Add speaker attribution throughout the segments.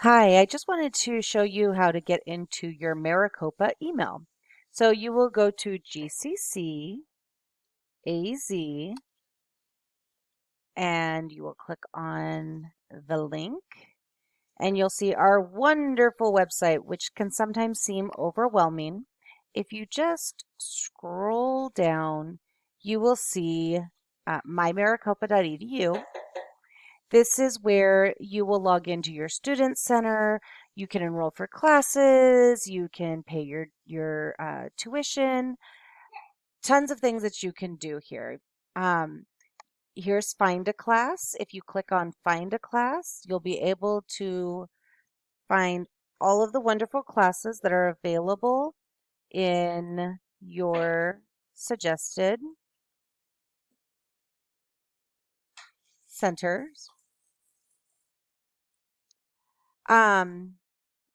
Speaker 1: Hi, I just wanted to show you how to get into your Maricopa email. So you will go to GCC AZ and you will click on the link and you'll see our wonderful website, which can sometimes seem overwhelming. If you just scroll down, you will see mymaricopa.edu. This is where you will log into your student center. You can enroll for classes. You can pay your tuition. Tons of things that you can do here. Here's Find a Class. If you click on Find a Class, you'll be able to find all of the wonderful classes that are available in your suggested centers. Um,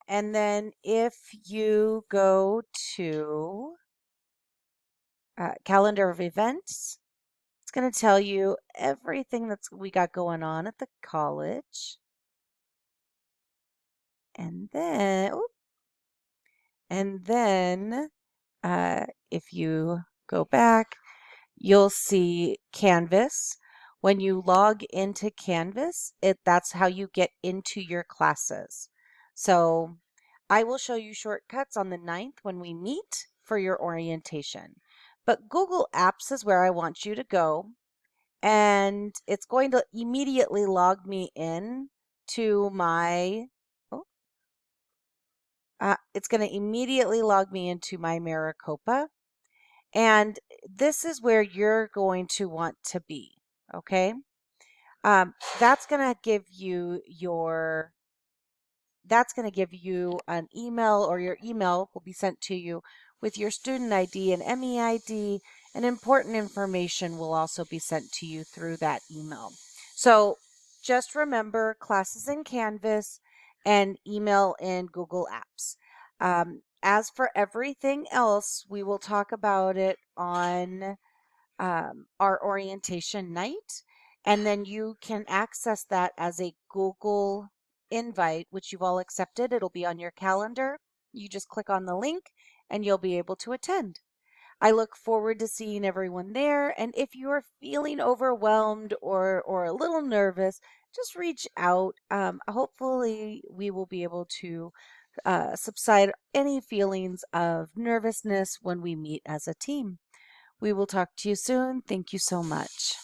Speaker 1: And then if you go to calendar of events, it's going to tell you everything that's we got going on at the college. And then, if you go back, you'll see Canvas. When you log into Canvas, that's how you get into your classes. So I will show you shortcuts on the 9th when we meet for your orientation. But Google Apps is where I want you to go, and it's going to immediately log me in to my, oh, it's going to immediately log me into my Maricopa. And this is where you're going to want to be, okay? That's going to give you an email, or your email will be sent to you with your student ID and MEID, and important information will also be sent to you through that email. So just remember classes in Canvas and email in Google Apps. As for everything else, we will talk about it on our orientation night, and then you can access that as a Google invite, which you've all accepted. It'll be on your calendar. You just click on the link and you'll be able to attend. I look forward to seeing everyone there. And if you're feeling overwhelmed or a little nervous, just reach out. Hopefully, we will be able to subside any feelings of nervousness when we meet as a team. We will talk to you soon. Thank you so much.